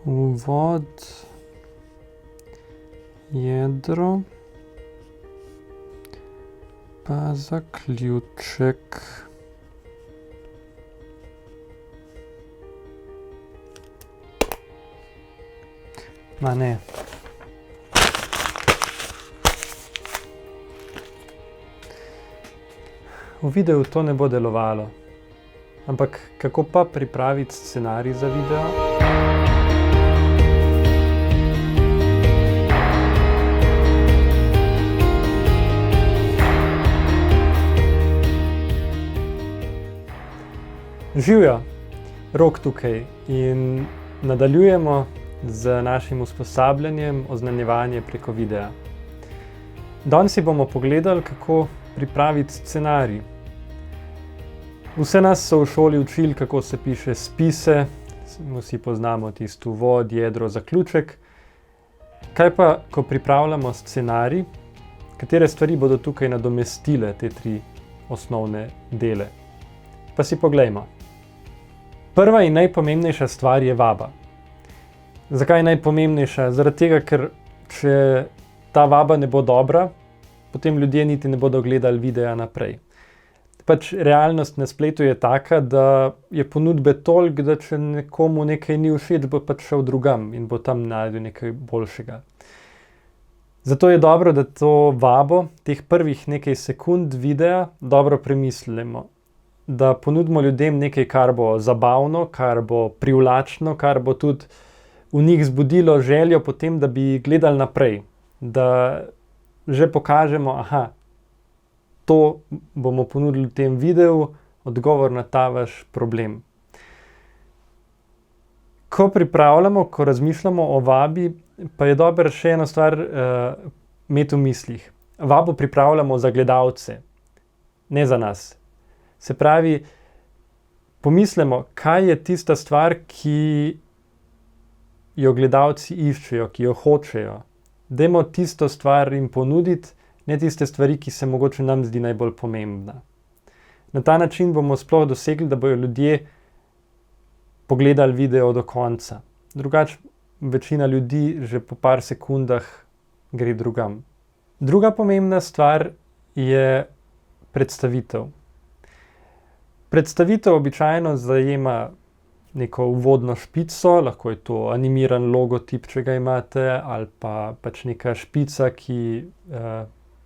Uvod, jedro, pa zaključek. Ma ne. V videu to ne bo delovalo. Ampak kako pa pripraviti scenarij za video? Živjo, Rok tukaj in nadaljujemo z našim usposabljanjem oznanjevanje preko videa. Danes si bomo pogledali, kako pripraviti scenarij. Vse nas so v šoli učili, kako se piše spise, vsi poznamo tisto uvod, jedro, zaključek. Kaj pa, ko pripravljamo scenarij, katere stvari bodo tukaj nadomestile te tri osnovne dele? Pa si poglejmo. Prva in najpomembnejša stvar je vaba. Zakaj je najpomembnejša? Zaradi tega, ker če ta vaba ne bo dobra, potem ljudje niti ne bodo gledali videa naprej. Pač realnost na spletu je taka, da je ponudbe toliko, da če nekomu nekaj ni všeč, bo pač šel drugam in bo tam našel nekaj boljšega. Zato je dobro, da to vabo, teh prvih nekaj sekund videa, dobro premislimo. Da ponudimo ljudem nekaj, kar bo zabavno, kar bo privlačno, kar bo tudi v njih zbudilo željo potem, da bi gledali naprej. Da že pokažemo, to bomo ponudili v tem videu, odgovor na ta vaš problem. Ko pripravljamo, ko razmišljamo o vabi, pa je dobro še eno stvar imeti v mislih. Vabo pripravljamo za gledalce, ne za nas. Se pravi, pomislimo, kaj je tista stvar, ki jo gledalci iščejo, ki jo hočejo. Dajmo tisto stvar jim ponuditi, ne tiste stvari, ki se mogoče nam zdi najbolj pomembna. Na ta način bomo sploh dosegli, da bojo ljudje pogledali video do konca. Drugače, večina ljudi že po par sekundah gre drugam. Druga pomembna stvar je predstavitev. Predstavitev običajno zajema neko uvodno špico, lahko je to animiran logotip, če ga imate, ali pa pač neka špica, ki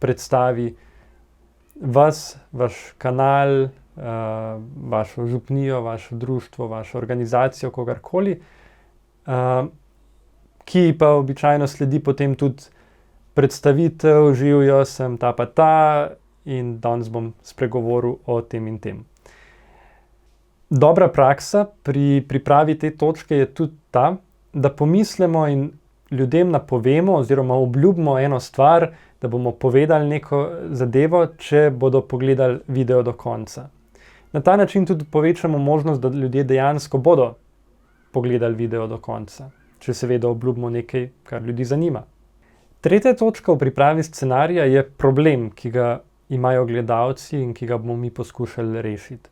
predstavi vas, vaš kanal, vašo župnijo, vašo društvo, vašo organizacijo, kogarkoli, ki pa običajno sledi potem tudi predstavitev, živjo, sem ta pa ta in danes bom spregovoril o tem in tem. Dobra praksa pri pripravi te točke je tudi ta, da pomislimo in ljudem napovemo oziroma obljubimo eno stvar, da bomo povedali neko zadevo, če bodo pogledali video do konca. Na ta način tudi povečamo možnost, da ljudje dejansko bodo pogledali video do konca, če seveda obljubimo nekaj, kar ljudi zanima. Tretja točka v pripravi scenarija je problem, ki ga imajo gledalci in ki ga bomo mi poskušali rešiti.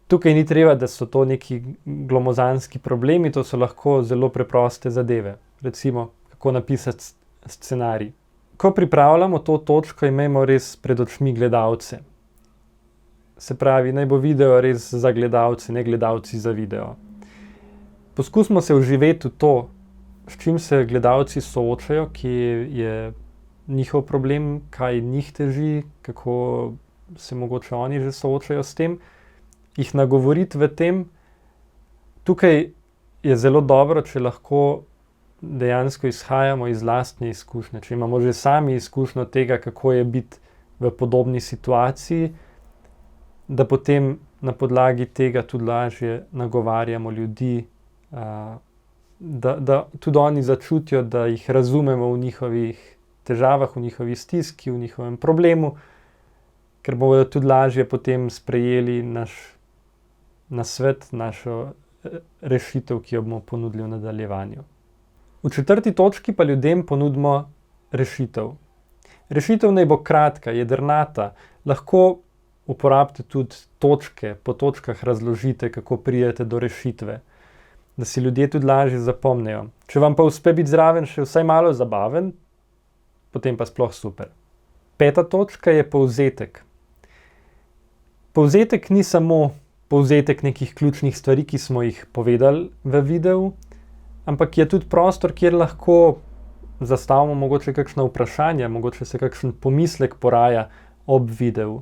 Tukaj ni treba, da so to neki glomozanski problemi, to so lahko zelo preproste zadeve. Recimo, kako napisati scenarij. Ko pripravljamo to točko, imejmo res pred očmi gledalce. Se pravi, naj bo video res za gledalce, ne gledalci za video. Poskusimo se vživeti v to, s čim se gledalci soočajo, kje je njihov problem, kaj njih teži, kako se mogoče oni že soočajo s tem. Jih nagovoriti v tem. Tukaj je zelo dobro, če lahko dejansko izhajamo iz lastne izkušnje. Če imamo že sami izkušnjo tega, kako je biti v podobni situaciji, da potem na podlagi tega tudi lažje nagovarjamo ljudi, da tudi oni začutijo, da jih razumemo v njihovih težavah, v njihovi stiski, v njihovem problemu, ker bodo tudi lažje potem sprejeli naš nasvet, našo rešitev, ki jo bomo ponudili v nadaljevanju. V 4. točki pa ljudem ponudimo rešitev. Rešitev naj bo kratka, jedrnata. Lahko uporabite tudi točke, po točkah razložite, kako pridete do rešitve. da si ljudje tudi lažje zapomnijo. Če vam pa uspe biti zraven še vsaj malo zabaven, potem pa sploh super. 5. točka je povzetek. Povzetek ni samo povzetek nekih ključnih stvari, ki smo jih povedali v videu, ampak je tudi prostor, kjer lahko zastavimo mogoče kakšna vprašanja, mogoče se kakšen pomislek poraja ob videu,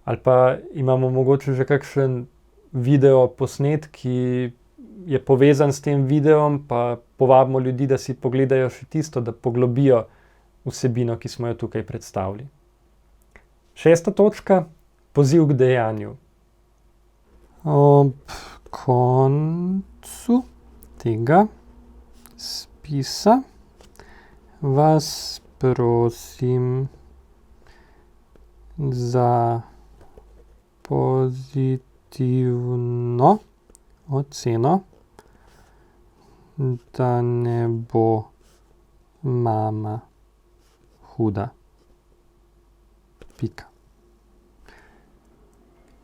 ali pa imamo mogoče že kakšen video posnet, ki je povezan s tem videom, pa povabimo ljudi, da si pogledajo še tisto, da poglobijo vsebino, ki smo jo tukaj predstavili. 6. točka, poziv k dejanju. Ob koncu tega spisa vas prosim za pozitivno oceno, da ne bo mama huda. Pika.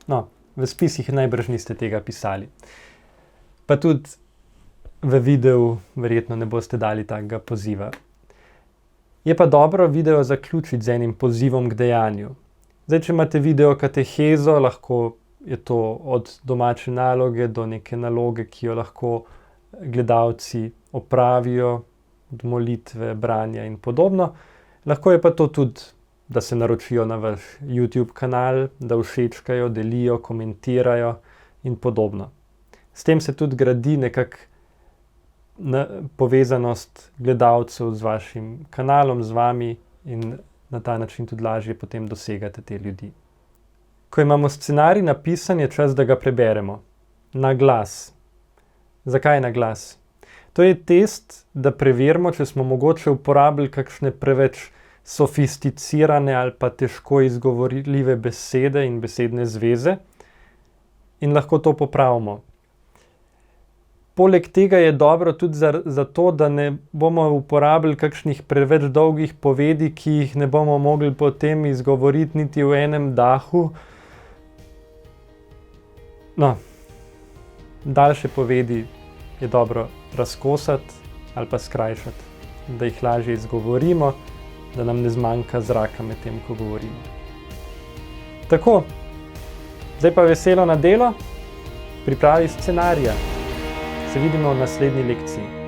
No, v spisih najbrž niste tega pisali. Pa tudi v videu verjetno ne boste dali takega poziva. Je pa dobro video zaključiti z enim pozivom k dejanju. Zdaj, če imate video katehezo, lahko je to od domače naloge do neke naloge, ki jo lahko gledalci opravijo, od molitve, branja in podobno. Lahko je pa to tudi, da se naročijo na vaš YouTube kanal, da všečkajo, delijo, komentirajo in podobno. S tem se tudi gradi nekako povezanost gledalcev z vašim kanalom, z vami in na ta način tudi lažje potem dosegate te ljudi. Ko imamo scenarij napisan, je čas, da ga preberemo. Na glas. Zakaj na glas? To je test, da preverimo, če smo mogoče uporabili kakšne preveč sofisticirane ali pa težko izgovorljive besede in besedne zveze in lahko to popravimo. Poleg tega je dobro tudi zato, da ne bomo uporabili kakšnih preveč dolgih povedi, ki jih ne bomo mogli potem izgovoriti niti v enem dahu. No, daljše povedi je dobro razkosati ali pa skrajšati, da jih lažje izgovorimo, da nam ne zmanjka zraka med tem, ko govorimo. Tako, zdaj pa veselo na delo, pripravi scenarija. Se vidimo v naslednji lekciji.